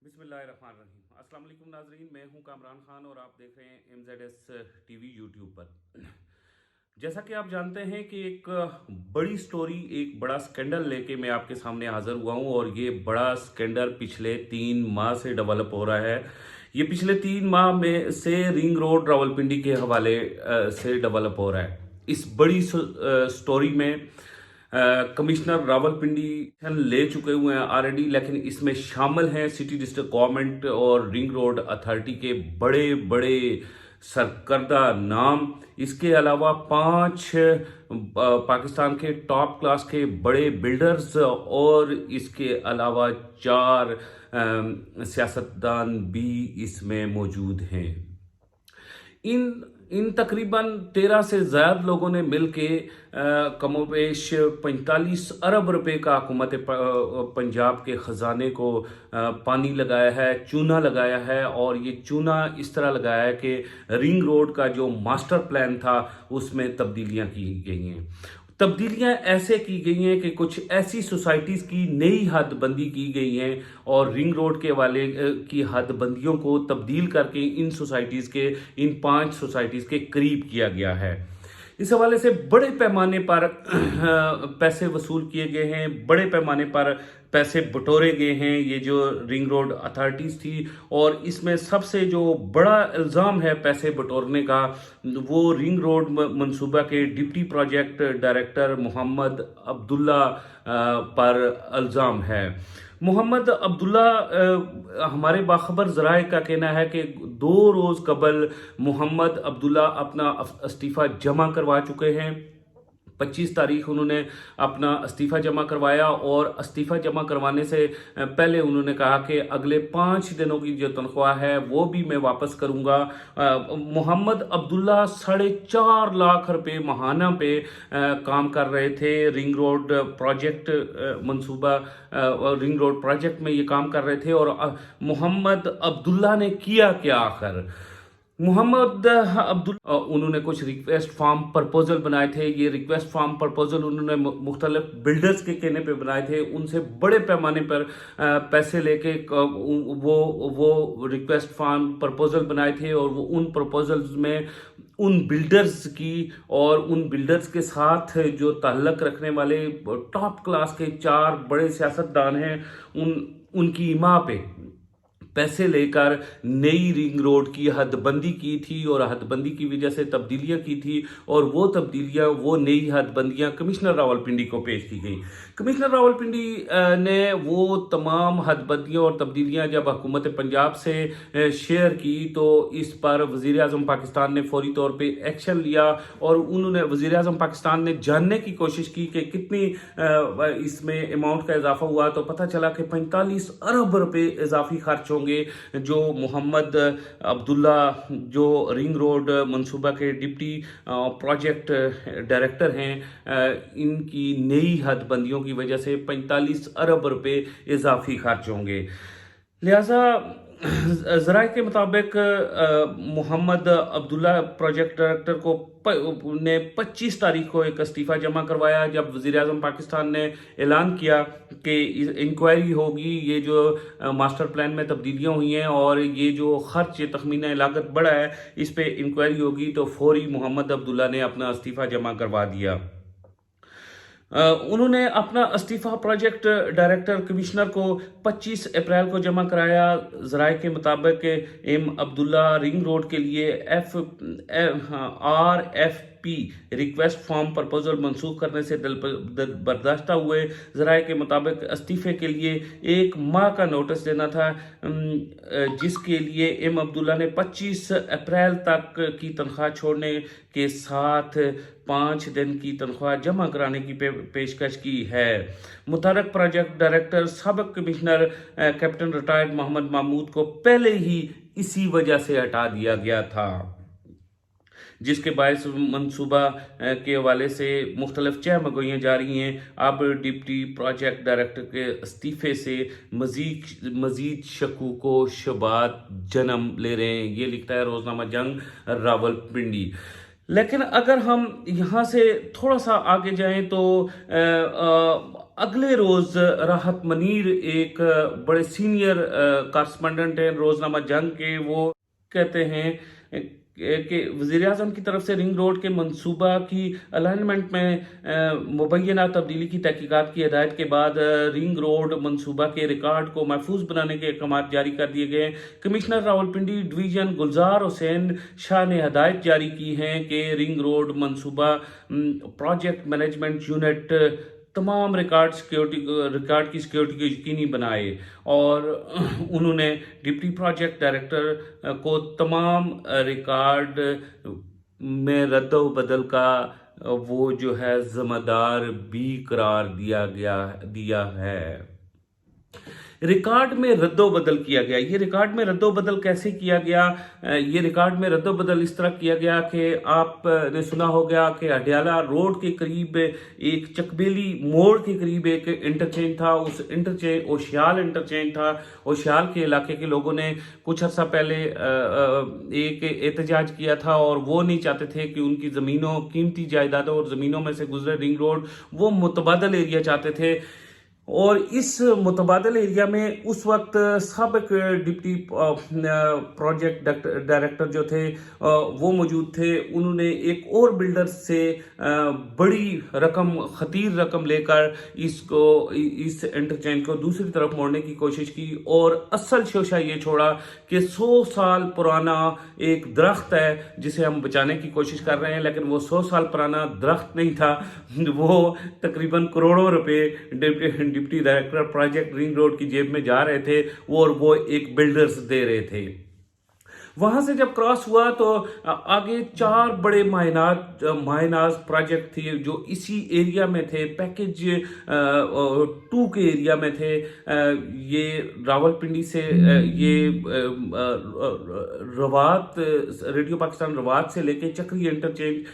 बिस्मिल्लाहिर्रहमानिर्रहीम। अस्सलाम वालेकुम नाजरीन, मैं हूं कामरान खान और आप देख रहे हैं MZS टीवी यूट्यूब पर। जैसा कि आप जानते हैं कि एक बड़ी स्टोरी, एक बड़ा स्कैंडल लेके मैं आपके सामने हाजिर हुआ हूं और ये बड़ा स्कैंडल पिछले 3 माह से डेवलप हो रहा है। ये पिछले 3 माह में से रिंग रोड रावलपिंडी के हवाले से डेवलप हो रहा है। इस बड़ी स्टोरी में कमिश्नर रावलपिंडी ले चुके हुए हैं ऑलरेडी, लेकिन इसमें शामिल हैं सिटी डिस्ट्रिक्ट गवर्नमेंट और रिंग रोड अथॉरिटी के बड़े बड़े सरकर्दा नाम। इसके अलावा 5 पाकिस्तान के टॉप क्लास के बड़े बिल्डर्स और इसके अलावा 4 सियासतदान भी इसमें मौजूद हैं। इन तकरीबन 13 से ज़्यादा लोगों ने मिलके कमोबेश 45 अरब रुपए का हुकूमत पंजाब के ख़जाने को पानी लगाया है, चूना लगाया है। और ये चूना इस तरह लगाया है कि रिंग रोड का जो मास्टर प्लान था उसमें तब्दीलियां की गई हैं। तब्दीलियां ऐसे की गई हैं कि कुछ ऐसी सोसाइटीज़ की नई हदबंदी की गई हैं और रिंग रोड के वाले की हदबंदियों को तब्दील करके इन सोसाइटीज़ के, इन 5 सोसाइटीज़ के करीब किया गया है। इस हवाले से बड़े पैमाने पर पैसे वसूल किए गए हैं, बड़े पैमाने पर पैसे बटोरे गए हैं ये जो रिंग रोड अथॉरिटीज़ थी। और इसमें सबसे जो बड़ा इल्ज़ाम है पैसे बटोरने का, वो रिंग रोड मंसूबा के deputy project director Mohammad Abdullah पर इल्ज़ाम है। मोहम्मद अब्दुल्ला, हमारे बाखबर ज़राए का कहना है कि 2 रोज़ कबल मोहम्मद अब्दुल्ला अपना इस्तीफ़ा जमा करवा चुके हैं। 25 तारीख उन्होंने अपना इस्तीफ़ा जमा करवाया और इस्तीफ़ा जमा करवाने से पहले उन्होंने कहा कि अगले 5 दिनों की जो तनख्वाह है वो भी मैं वापस करूंगा। मोहम्मद अब्दुल्ला 4.5 लाख रुपए माहाना पे काम कर रहे थे रिंग रोड प्रोजेक्ट मंसूबा, रिंग रोड प्रोजेक्ट में ये काम कर रहे थे। और मोहम्मद अब्दुल्ला ने किया क्या आखिर? मोहम्मद अब्दुल उन्होंने कुछ रिक्वेस्ट फॉर्म प्रपोजल बनाए थे। ये रिक्वेस्ट फॉर्म प्रपोजल उन्होंने मुख्तलिफ बिल्डर्स के कहने पे बनाए थे, उनसे बड़े पैमाने पर पैसे लेके वो रिक्वेस्ट फॉर्म प्रपोजल बनाए थे। और वो उन प्रपोजल्स में उन बिल्डर्स की और उन बिल्डर्स के साथ जो ताल्लुक़ रखने वाले टॉप क्लास के 4 बड़े सियासतदान हैं उनकी इमा पे पैसे लेकर नई रिंग रोड की हदबंदी की थी और हदबंदी की वजह से तब्दीलियां की थी। और वो तब्दीलियां, वो नई हदबंदियां कमिश्नर रावलपिंडी को पेश की गई। कमिश्नर रावलपिंडी ने वो तमाम हदबंदियां और तब्दीलियां जब हुकूमत पंजाब से शेयर की तो इस पर वज़ीर आज़म पाकिस्तान ने फौरी तौर पर एक्शन लिया। और उन्होंने, वज़ीर आज़म पाकिस्तान ने जानने की कोशिश की कि कितनी इसमें अमाउंट का इजाफा हुआ, तो पता चला कि 45 अरब रुपए इजाफी खर्च होंगे। जो मोहम्मद अब्दुल्ला, जो रिंग रोड मंसूबा के डिप्टी प्रोजेक्ट डायरेक्टर हैं, इनकी नई हदबंदियों की वजह से 45 अरब रुपए इजाफी खर्च होंगे। लिहाजा ज़राए के मुताबिक मोहम्मद अब्दुल्ला प्रोजेक्ट डायरेक्टर को ने 25 तारीख को एक इस्तीफ़ा जमा करवाया, जब वज़ीर आज़म पाकिस्तान ने ऐलान किया कि इंक्वायरी होगी, ये जो मास्टर प्लान में तब्दीलियाँ हुई हैं और ये जो खर्च तखमीना लागत बढ़ा है इस पे इंक्वायरी होगी। तो फौरी मोहम्मद अब्दुल्ला ने अपना इस्तीफ़ा जमा करवा दिया। उन्होंने अपना इस्तीफ़ा प्रोजेक्ट डायरेक्टर कमिश्नर को 25 अप्रैल को जमा कराया। ज़राए के मुताबिक एम अब्दुल्ला रिंग रोड के लिए RFP रिक्वेस्ट फॉर्म प्रपोजल मंसूख करने से बर्दाश्त हुए। ज़राए के मुताबिक इस्तीफ़े के लिए 1 माह का नोटिस देना था, जिसके लिए एम अब्दुल्ला ने 25 अप्रैल तक की तनख्वाह छोड़ने के साथ 5 दिन की तनख्वाह जमा कराने की पेशकश की है। मुतल्लिक़ प्रोजेक्ट डायरेक्टर साबिक़ commissioner captain retired Mohammad Mahmood को पहले ही इसी वजह से हटा दिया गया था, जिसके बायस मंसूबा के हवाले से मुख्तलिफ चहमगोइयाँ जा रही हैं। अब डिप्टी प्रोजेक्ट डायरेक्टर के इस्तीफ़े से मज़ीद शकूक व शुबात जन्म ले रहे हैं। ये लिखता है रोज़नामा जंग रावलपिंडी। لیکن اگر ہم یہاں سے تھوڑا سا آگے جائیں تو اگلے روز راحت منیر ایک بڑے سینئر کارسپونڈنٹ ہیں روزنامہ جنگ کے، وہ کہتے ہیں کہ وزیر اعظم کی طرف سے رنگ روڈ کے منصوبہ کی الائنمنٹ میں مبینہ تبدیلی کی تحقیقات کی ہدایت کے بعد رنگ روڈ منصوبہ کے ریکارڈ کو محفوظ بنانے کے احکامات جاری کر دیے گئے ہیں۔ کمشنر راولپنڈی ڈویژن گلزار حسین شاہ نے ہدایت جاری کی ہیں کہ رنگ روڈ منصوبہ پروجیکٹ مینجمنٹ یونٹ تمام ریکارڈ کی سیکیورٹی کو یقینی بنائے، اور انہوں نے ڈپٹی پروجیکٹ ڈائریکٹر کو تمام ریکارڈ میں رد و بدل کا وہ جو ہے ذمہ دار بھی قرار دیا ہے۔ ریکارڈ میں رد و بدل کیا گیا۔ یہ ریکارڈ میں رد و بدل کیسے کیا گیا؟ یہ ریکارڈ میں رد و بدل اس طرح کیا گیا کہ آپ نے سنا ہوگا کہ اڈیالہ روڈ کے قریب ایک چکبیلی موڑ کے قریب ایک انٹرچینج تھا، اس انٹرچینج اوشیال انٹرچینج تھا۔ اوشیال کے علاقے کے لوگوں نے کچھ عرصہ پہلے ایک احتجاج کیا تھا، اور وہ نہیں چاہتے تھے کہ ان کی زمینوں، قیمتی جائیدادوں اور زمینوں میں سے گزرے رنگ روڈ، وہ متبادل ایریا چاہتے تھے۔ اور اس متبادل ایریا میں اس وقت سابق ڈپٹی پروجیکٹ ڈائریکٹر جو تھے وہ موجود تھے۔ انہوں نے ایک اور بلڈر سے بڑی رقم، خطیر رقم لے کر اس انٹرچینج کو دوسری طرف موڑنے کی کوشش کی، اور اصل شوشہ یہ چھوڑا کہ 100 سال پرانا ایک درخت ہے جسے ہم بچانے کی کوشش کر رہے ہیں، لیکن وہ 100 سال پرانا درخت نہیں تھا، وہ تقریباً کروڑوں روپے deputy director project ring road کی جیب میں جا رہے تھے، اور وہ ایک بلڈرز دے رہے تھے۔ وہاں سے جب کراس ہوا تو آگے 4 بڑے ماہناز پروجیکٹ تھے جو اسی ایریا میں تھے، پیکیج 2 کے ایریا میں تھے۔ یہ راولپنڈی سے یہ روات، ریڈیو پاکستان روات سے لے کے چکری انٹرچینج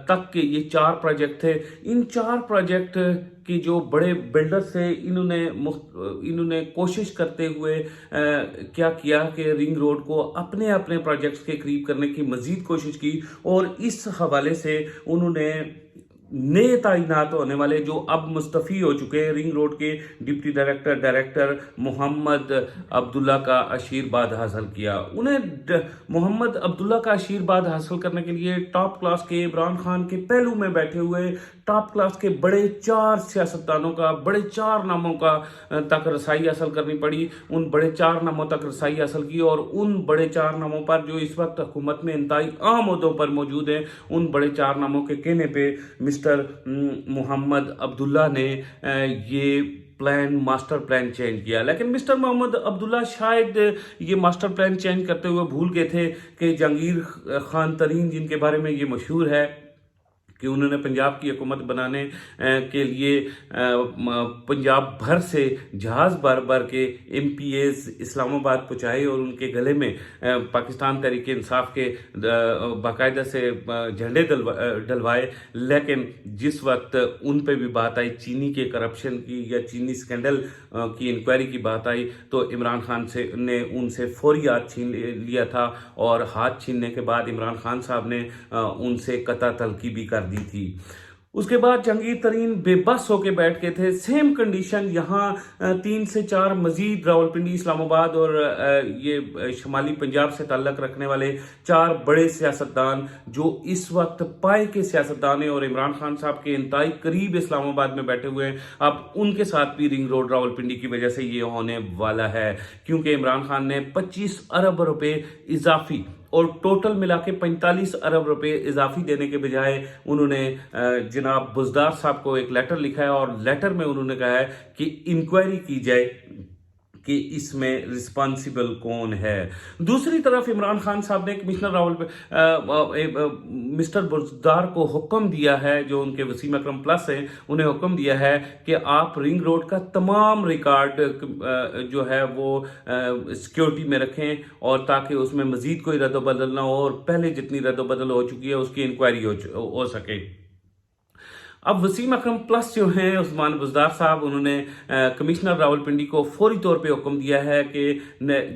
تک کے یہ 4 پروجیکٹ تھے۔ ان 4 پروجیکٹ کی جو بڑے بلڈرز تھے، انہوں نے کوشش کرتے ہوئے کیا کیا کہ رنگ روڈ کو اپنے پروجیکٹس کے قریب کرنے کی مزید کوشش کی، اور اس حوالے سے انہوں نے نئے تعینات ہونے والے جو اب مستعفی ہو چکے ہیں رنگ روڈ کے ڈپٹی ڈائریکٹر محمد عبداللہ کا آشیرواد حاصل کیا۔ انہیں محمد عبداللہ کا آشیرواد حاصل کرنے کے لیے ٹاپ کلاس کے عمران خان کے پہلو میں بیٹھے ہوئے ٹاپ کلاس کے بڑے 4 سیاستدانوں کا، بڑے 4 ناموں کا تک رسائی حاصل کرنی پڑی۔ ان بڑے 4 ناموں تک رسائی حاصل کی، اور ان بڑے 4 ناموں پر جو اس وقت حکومت میں انتہائی اہم عہدوں پر موجود ہیں، ان بڑے 4 ناموں کے کہنے پہ مسٹر محمد عبداللہ نے یہ ماسٹر پلان چینج کیا۔ لیکن مسٹر محمد عبداللہ شاید یہ ماسٹر پلان چینج کرتے ہوئے بھول گئے تھے کہ جہانگیر خان ترین، جن کے بارے میں یہ مشہور ہے کہ انہوں نے پنجاب کی حکومت بنانے کے لیے پنجاب بھر سے جہاز بھر کے ایم پی ایز اسلام آباد پہنچائے، اور ان کے گلے میں پاکستان تحریک انصاف کے باقاعدہ سے جھنڈے ڈلوائے۔ لیکن جس وقت ان پہ بھی بات آئی چینی کے کرپشن کی یا چینی سکینڈل کی انکوائری کی بات آئی، تو عمران خان نے ان سے فوری ہاتھ چھین لیا تھا، اور ہاتھ چھیننے کے بعد عمران خان صاحب نے ان سے قطع طلقی بھی کر دی تھی۔ اس کے بعد جہانگیر ترین بے بس ہو کے بیٹھ گئے تھے۔ سیم کنڈیشن یہاں 3 سے 4 مزید راولپنڈی، اسلام آباد اور یہ شمالی پنجاب سے تعلق رکھنے والے 4 بڑے سیاستدان جو اس وقت پائے کے سیاستدان ہیں اور عمران خان صاحب کے انتہائی قریب اسلام آباد میں بیٹھے ہوئے ہیں، اب ان کے ساتھ بھی رنگ روڈ راولپنڈی کی وجہ سے یہ ہونے والا ہے، کیونکہ عمران خان نے 25 ارب روپے اضافی اور ٹوٹل ملا کے 45 ارب روپے اضافی دینے کے بجائے انہوں نے جناب بزدار صاحب کو ایک لیٹر لکھا ہے، اور لیٹر میں انہوں نے کہا ہے کہ انکوائری کی جائے کہ اس میں رسپانسیبل کون ہے۔ دوسری طرف عمران خان صاحب نے کمشنر مسٹر بزدار کو حکم دیا ہے، جو ان کے وسیم اکرم پلس ہیں، انہیں حکم دیا ہے کہ آپ رنگ روڈ کا تمام ریکارڈ جو ہے وہ سیکیورٹی میں رکھیں، اور تاکہ اس میں مزید کوئی رد و بدل نہ ہو، اور پہلے جتنی رد و بدل ہو چکی ہے اس کی انکوائری ہو سکے۔ अब वसीम अकरम प्लस जो हैं उस्मान बुज़दार साहब, उन्होंने कमिश्नर रावलपिंडी को फौरी तौर पे हुक्म दिया है कि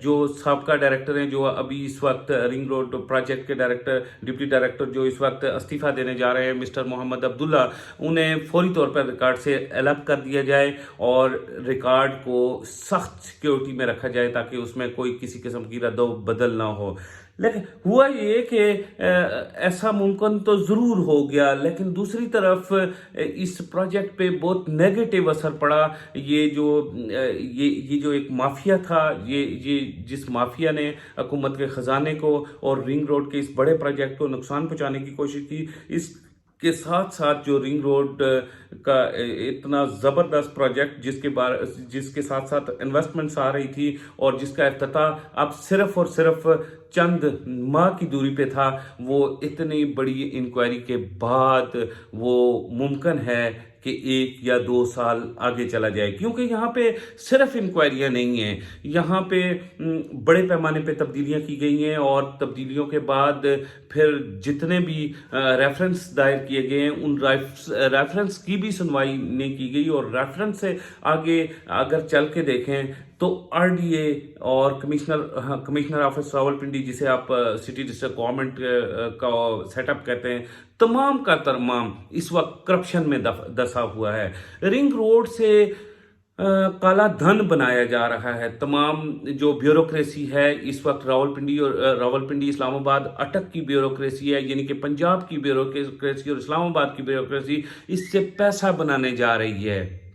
जो साबका डायरेक्टर हैं, जो अभी इस वक्त रिंग रोड प्रोजेक्ट के डायरेक्टर, डिप्टी डायरेक्टर जो इस वक्त इस्तीफ़ा देने जा रहे हैं, मिस्टर मोहम्मद अब्दुल्ला, उन्हें फौरी तौर पर रिकॉर्ड से अलग कर दिया जाए और रिकॉर्ड को सख्त सिक्योरिटी में रखा जाए ताकि उसमें कोई किसी किस्म की रद्द बदल ना हो। लेकिन हुआ ये कि ऐसा मुमकिन तो ज़रूर हो गया, लेकिन दूसरी तरफ इस प्रोजेक्ट पे बहुत नेगेटिव असर पड़ा। ये जो एक माफिया था, ये जिस माफिया ने हुकूमत के ख़जाने को और रिंग रोड के इस बड़े प्रोजेक्ट को नुकसान पहुंचाने की कोशिश की, इसके साथ साथ जो रिंग रोड का इतना ज़बरदस्त प्रोजेक्ट जिसके साथ साथ इन्वेस्टमेंट्स आ रही थी और जिसका इफ्तिताह अब सिर्फ और सिर्फ चंद माह की दूरी पे था, वो इतनी बड़ी इंक्वायरी के बाद वो मुमकिन है कि 1 या 2 साल आगे चला जाए, क्योंकि यहाँ पे सिर्फ इंक्वायरियाँ नहीं हैं, यहाँ पे बड़े पैमाने पे तब्दीलियाँ की गई हैं और तब्दीलियों के बाद फिर जितने भी रेफरेंस दायर किए गए हैं उन रेफरेंस की भी सुनवाई नहीं की गई। और रेफरेंस से आगे अगर चल के देखें तो आरडीए और कमिश्नर ऑफिस रावलपिंडी, जिसे आप सिटी डिस्ट्रिक्ट गवर्नमेंट का सेटअप कहते हैं, तमाम का तमाम इस वक्त करप्शन में दसा हुआ है। रिंग रोड से काला धन बनाया जा रहा है। तमाम जो ब्यूरोक्रेसी है इस वक्त रावलपिंडी इस्लामाबाद अटक की ब्यूरोक्रेसी है, यानी कि पंजाब की ब्यूरोक्रेसी और इस्लामाबाद की ब्यूरोक्रेसी इससे पैसा बनाने जा रही है।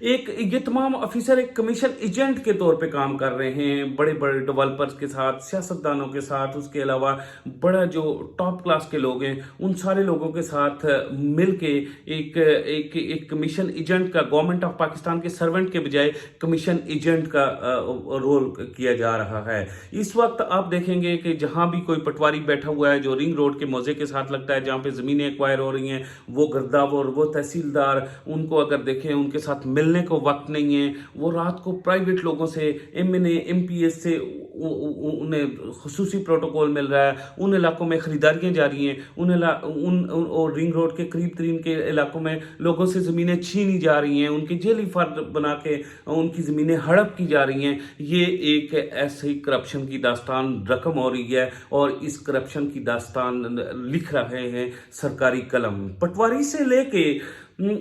ये तमाम ऑफिसर एक कमीशन एजेंट के तौर पे काम कर रहे हैं, बड़े बड़े डेवलपर्स के साथ, सियासतदानों के साथ, उसके अलावा बड़ा जो टॉप क्लास के लोग हैं उन सारे लोगों के साथ मिलके एक कमीशन एजेंट का, गवर्नमेंट ऑफ पाकिस्तान के सर्वेंट के बजाय कमीशन एजेंट का रोल किया जा रहा है। इस वक्त आप देखेंगे कि जहां भी कोई पटवारी बैठा हुआ है जो रिंग रोड के मौजे के साथ लगता है, जहां पे ज़मीनें एक्वायर हो रही हैं, वो गर्दावर, वो तहसीलदार, उनको अगर देखें उनके साथ मिलने को वक्त नहीं है। वो रात को प्राइवेट लोगों से, एमएनए एमपीएस से उन्हें खुसूसी प्रोटोकॉल मिल रहा है, उन इलाकों में खरीदारियां जा रही हैं, और रिंग रोड के करीब तरीन के इलाकों में लोगों से ज़मीनें छीनी जा रही हैं, उनके जेली फर्द बना के उनकी ज़मीनें हड़प की जा रही हैं। ये एक ऐसी करप्शन की दास्तान रकम हो रही है और इस करप्शन की दास्तान लिख रहे हैं सरकारी कलम, पटवारी से लेके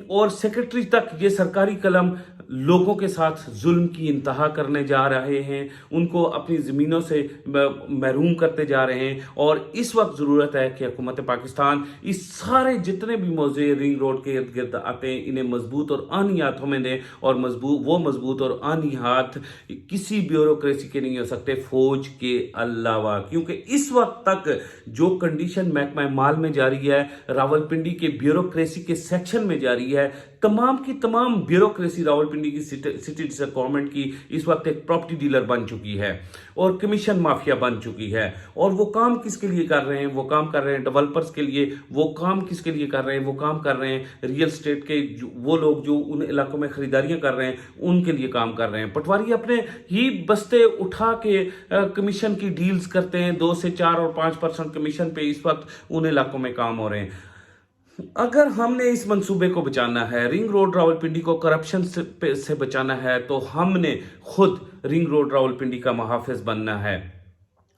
और सेक्रेटरी तक। ये सरकारी कलम लोगों के साथ जुल्म की इंतहा करने जा रहे हैं, उनको अपनी ज़मीनों से महरूम करते जा रहे हैं। और इस वक्त ज़रूरत है कि हुकूमत पाकिस्तान इस सारे जितने भी मौजे रिंग रोड के इर्द गिर्द आते हैं इन्हें मजबूत और आनी हाथों में दें, और मजबूत और आनी हाथ किसी ब्यूरोक्रेसी के नहीं हो सकते फौज के अलावा, क्योंकि इस वक्त तक जो कंडीशन महकमा माल में जारी है, रावलपिंडी के ब्यूरोक्रेसी के सेक्शन में जारी है, तमाम की तमाम ब्यूरोक्रेसी रावलपिंडी की सिटी डिस्ट्रिक्ट गवर्नमेंट की इस वक्त एक प्रॉपर्टी डीलर बन चुकी है और कमीशन माफिया बन चुकी है। और वो काम किसके लिए कर रहे हैं? वो काम कर रहे हैं डेवलपर्स के लिए। वो काम किसके लिए कर रहे हैं? वो काम कर रहे हैं रियल स्टेट के वो लोग जो उन इलाकों में खरीदारियां कर रहे हैं, उनके लिए काम कर रहे हैं। पटवारी अपने ही बस्ते उठा के कमीशन की डील्स करते हैं, 2 से 4 और 5% कमीशन पे इस वक्त उन इलाकों में काम हो रहे हैं। अगर हमने इस मंसूबे को बचाना है, रिंग रोड रावलपिंडी को करप्शन से बचाना है, तो हमने खुद रिंग रोड रावलपिंडी का मुहाफिज बनना है।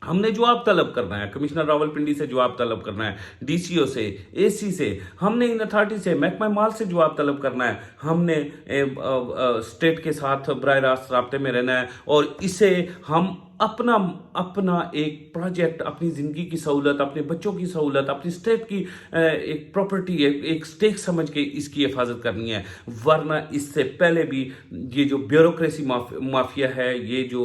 हमने जवाब तलब करना है, कमिश्नर रावलपिंडी से जवाब तलब करना है, डीसीओ से, एसी से, हमने इन अथॉरिटी से, महकमा माल से जवाब तलब करना है। हमने स्टेट के साथ बराह रास्त राब्ते में रहना है और इसे हम अपना एक प्रोजेक्ट, अपनी ज़िंदगी की सहूलत, अपने बच्चों की सहूलत, अपनी स्टेट की एक प्रॉपर्टी, एक स्टेक समझ के इसकी हिफाजत करनी है। वरना इससे पहले भी ये जो ब्यूरोक्रेसी माफिया है, ये जो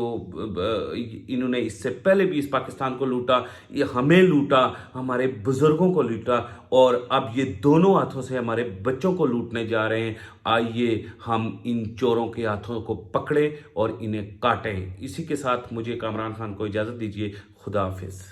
इन्होंने इससे पहले भी इस पाकिस्तान को लूटा, ये हमें लूटा, हमारे बुजुर्गों को लूटा, और अब ये दोनों हाथों से हमारे बच्चों को लूटने जा रहे हैं। आइए हम इन चोरों के हाथों को पकड़ें और इन्हें काटें। इसी के साथ मुझे कामरान खान को इजाज़त दीजिए। खुदा हाफिज़।